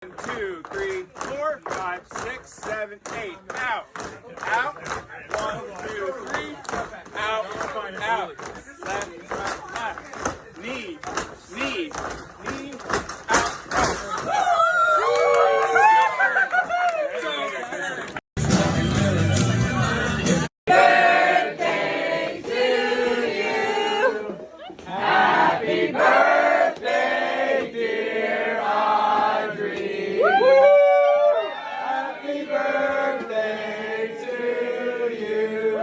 1, 2, 3, 4, 5, 6, 7, 8. Out. Out. 1, 2, 3. Out. Out. Left, right, left. Knee. Knee. Knee. Out. Birthday to you. Happy birthday, dear Audrey. Happy birthday to you.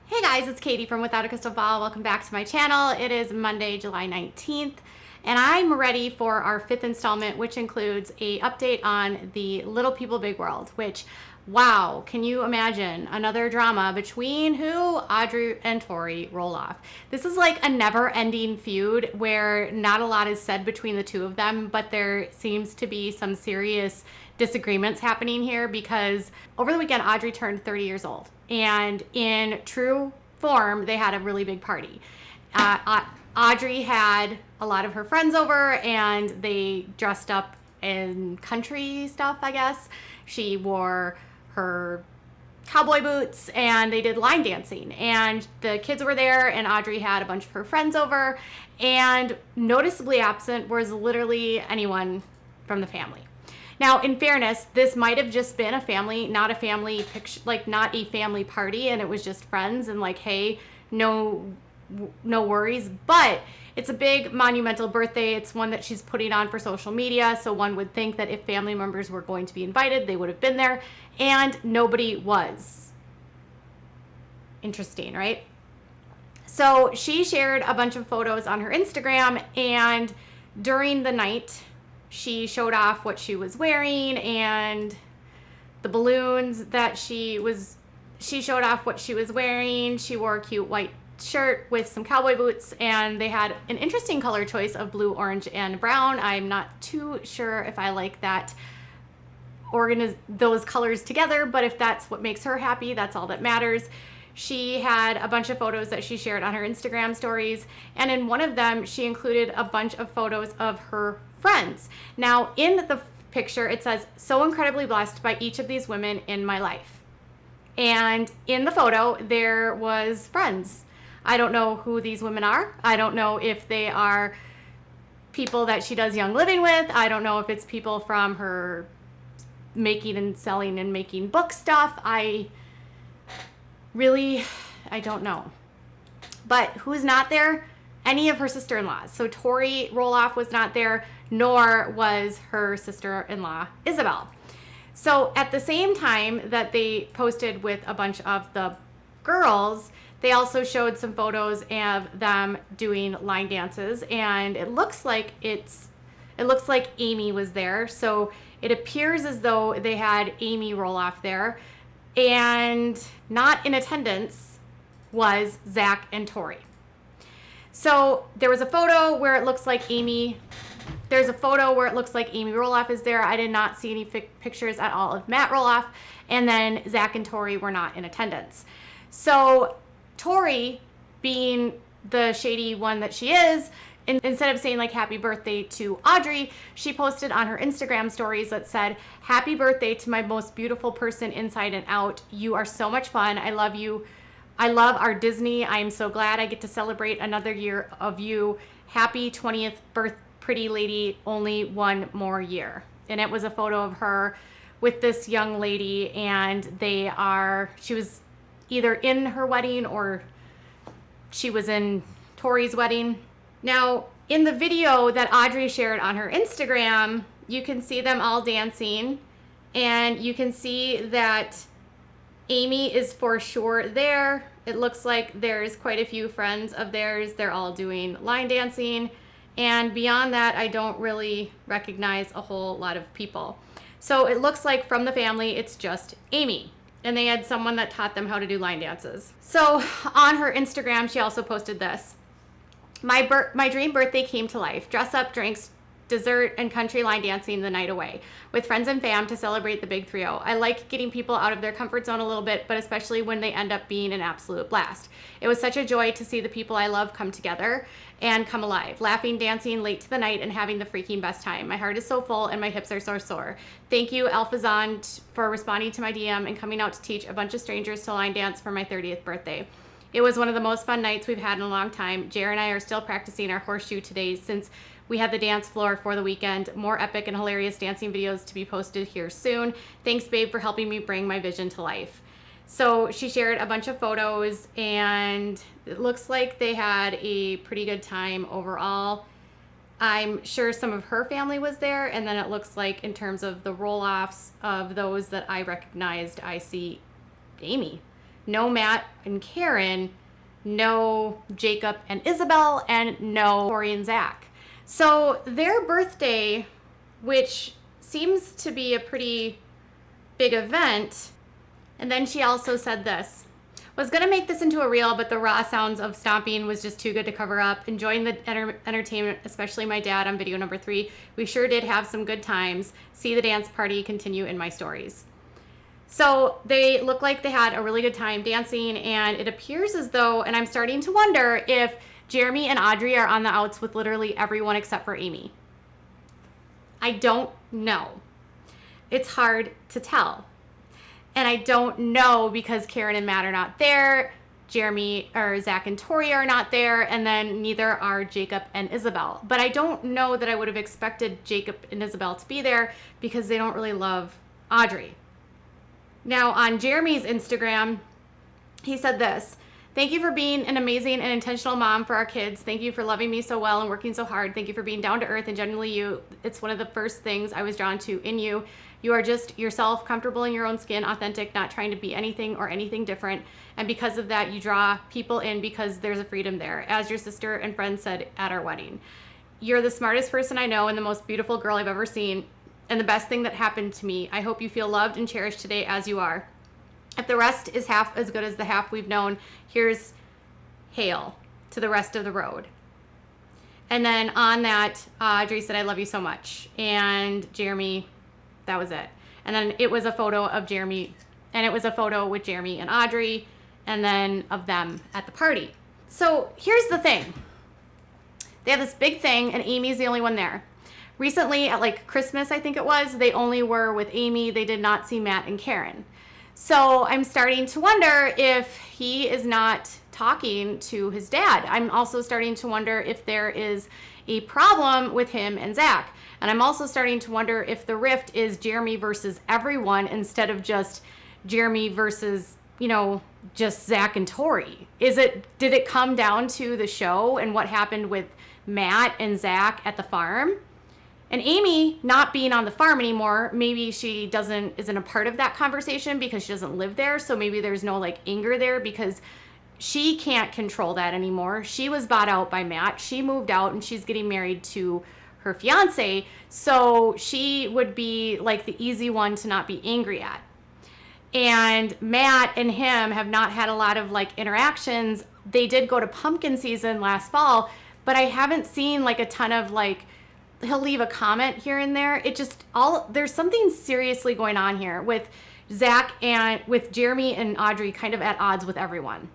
Hey guys, it's Katie from Without a Crystal Ball. Welcome back to my channel. It is Monday, July 19th, and I'm ready for our 5th installment, which includes a update on the Little People Big World, which, wow, can you imagine another drama between who? Audrey and Tori Roloff. This is like a never-ending feud where not a lot is said between the two of them, but there seems to be some serious disagreements happening here because over the weekend, Audrey turned 30 years old. And in true form, they had a really big party. Audrey had a lot of her friends over and they dressed up in country stuff, I guess. She wore her cowboy boots and they did line dancing. And the kids were there and Audrey had a bunch of her friends over. And noticeably absent was literally anyone from the family. Now, in fairness, this might have just been a family, not a family picture, like not a family party, and it was just friends and like, hey, no worries. But it's a big monumental birthday. It's one that she's putting on for social media. So one would think that if family members were going to be invited, they would have been there, and nobody was. Interesting, right? So she shared a bunch of photos on her Instagram, and during the night, she showed off what she was wearing and the balloons that she showed off what she was wearing. She wore a cute white shirt with some cowboy boots, and they had an interesting color choice of blue, orange, and brown. I'm not too sure if I like that those colors together, but if that's what makes her happy, that's all that matters. She had a bunch of photos that she shared on her Instagram stories, and in one of them, she included a bunch of photos of her friends. Now, in the picture, it says, "So incredibly blessed by each of these women in my life." And in the photo, there was friends. I don't know who these women are. I don't know if they are people that she does Young Living with. I don't know if it's people from her making and selling and making book stuff. I don't know. But who's not there? Any of her sister-in-laws. So Tori Roloff was not there, nor was her sister-in-law, Isabel. So at the same time that they posted with a bunch of the girls, they also showed some photos of them doing line dances, and it looks like Amy was there. So it appears as though they had Amy Roloff there, and not in attendance was Zach and Tori. So there was a photo where it looks like Amy Roloff is there. I did not see any pictures at all of Matt Roloff, and then Zach and Tori were not in attendance. So Tori, being the shady one that she is, instead of saying like happy birthday to Audrey, she posted on her Instagram stories that said, "Happy birthday to my most beautiful person inside and out. You are so much fun. I love you. I love our Disney. I am so glad I get to celebrate another year of you. Happy 20th birth, pretty lady. Only one more year." And it was a photo of her with this young lady, and she was either in her wedding or she was in Tori's wedding. Now, in the video that Audrey shared on her Instagram, you can see them all dancing, and you can see that Amy is for sure there. It looks like there's quite a few friends of theirs. They're all doing line dancing. And beyond that, I don't really recognize a whole lot of people. So it looks like from the family, it's just Amy. And they had someone that taught them how to do line dances. So on her Instagram, she also posted this. My dream birthday came to life. Dress up, drinks, dessert, and country line dancing the night away with friends and fam to celebrate the big 3-0. I like getting people out of their comfort zone a little bit, but especially when they end up being an absolute blast. It was such a joy to see the people I love come together and come alive, laughing, dancing late to the night, and having the freaking best time. My heart is so full and my hips are so sore. Thank you, Alphazan, for responding to my DM and coming out to teach a bunch of strangers to line dance for my 30th birthday. It was one of the most fun nights we've had in a long time. Jer and I are still practicing our horseshoe today since we had the dance floor for the weekend. More epic and hilarious dancing videos to be posted here soon. Thanks, babe, for helping me bring my vision to life. So she shared a bunch of photos, and it looks like they had a pretty good time overall. I'm sure some of her family was there, and then it looks like in terms of the Roloffs, of those that I recognized, I see Amy. No Matt and Caryn, no Jacob and Isabel, and no Tori and Zach. So their birthday, which seems to be a pretty big event, and then she also said this. Was going to make this into a reel, but the raw sounds of stomping was just too good to cover up. Enjoying the entertainment, especially my dad on video number 3. We sure did have some good times. See the dance party continue in my stories. So they look like they had a really good time dancing, and it appears as though, and I'm starting to wonder if Jeremy and Audrey are on the outs with literally everyone except for Amy. I don't know. It's hard to tell. And I don't know because Caryn and Matt are not there, Jeremy or Zach and Tori are not there, and then neither are Jacob and Isabel. But I don't know that I would have expected Jacob and Isabel to be there because they don't really love Audrey. Now on Jeremy's Instagram, he said this. Thank you for being an amazing and intentional mom for our kids. Thank you for loving me so well and working so hard. Thank you for being down to earth and genuinely you. It's one of the first things I was drawn to in you. You are just yourself, comfortable in your own skin, authentic, not trying to be anything or anything different. And because of that, you draw people in because there's a freedom there, as your sister and friend said at our wedding. You're the smartest person I know and the most beautiful girl I've ever seen and the best thing that happened to me. I hope you feel loved and cherished today as you are. If the rest is half as good as the half we've known, here's hail to the rest of the road. And then on that, Audrey said, I love you so much. And Jeremy, that was it. And then it was a photo of Jeremy, and it was a photo with Jeremy and Audrey, and then of them at the party. So here's the thing. They have this big thing, and Amy's the only one there. Recently, at like Christmas, I think it was, they only were with Amy. They did not see Matt and Caryn. So I'm starting to wonder if he is not talking to his dad. I'm also starting to wonder if there is a problem with him and Zach. And I'm also starting to wonder if the rift is Jeremy versus everyone instead of just Jeremy versus, just Zach and Tori. Did it come down to the show and what happened with Matt and Zach at the farm? And Amy not being on the farm anymore, maybe she isn't a part of that conversation because she doesn't live there. So maybe there's no anger there because she can't control that anymore. She was bought out by Matt. She moved out and she's getting married to her fiance. So she would be the easy one to not be angry at. And Matt and him have not had a lot of interactions. They did go to pumpkin season last fall, but I haven't seen a ton of he'll leave a comment here and there. There's something seriously going on here with Zach and with Jeremy and Audrey kind of at odds with everyone.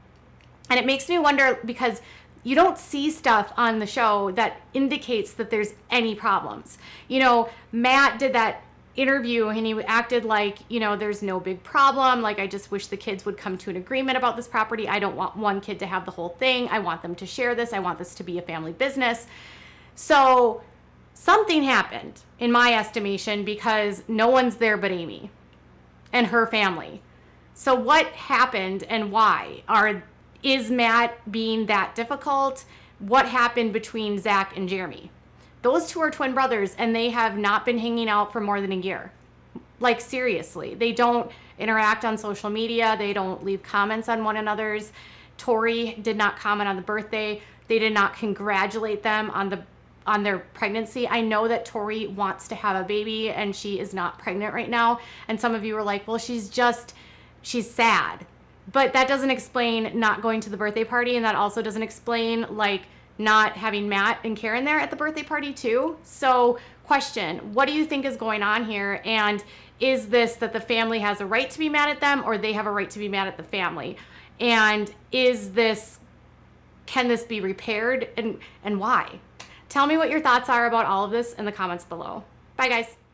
And it makes me wonder because you don't see stuff on the show that indicates that there's any problems. Matt did that interview and he acted there's no big problem. I just wish the kids would come to an agreement about this property. I don't want one kid to have the whole thing. I want them to share this. I want this to be a family business. So something happened, in my estimation, because no one's there but Amy and her family. So what happened and why? Is Matt being that difficult? What happened between Zach and Jeremy? Those two are twin brothers, and they have not been hanging out for more than a year. Seriously. They don't interact on social media. They don't leave comments on one another's. Tori did not comment on the birthday. They did not congratulate them on the on their pregnancy. I know that Tori wants to have a baby and she is not pregnant right now. And some of you were like, well, she's sad. But that doesn't explain not going to the birthday party, and that also doesn't explain like not having Matt and Caryn there at the birthday party too. So question, what do you think is going on here? And is this that the family has a right to be mad at them, or they have a right to be mad at the family? And can this be repaired, and why? Tell me what your thoughts are about all of this in the comments below. Bye guys.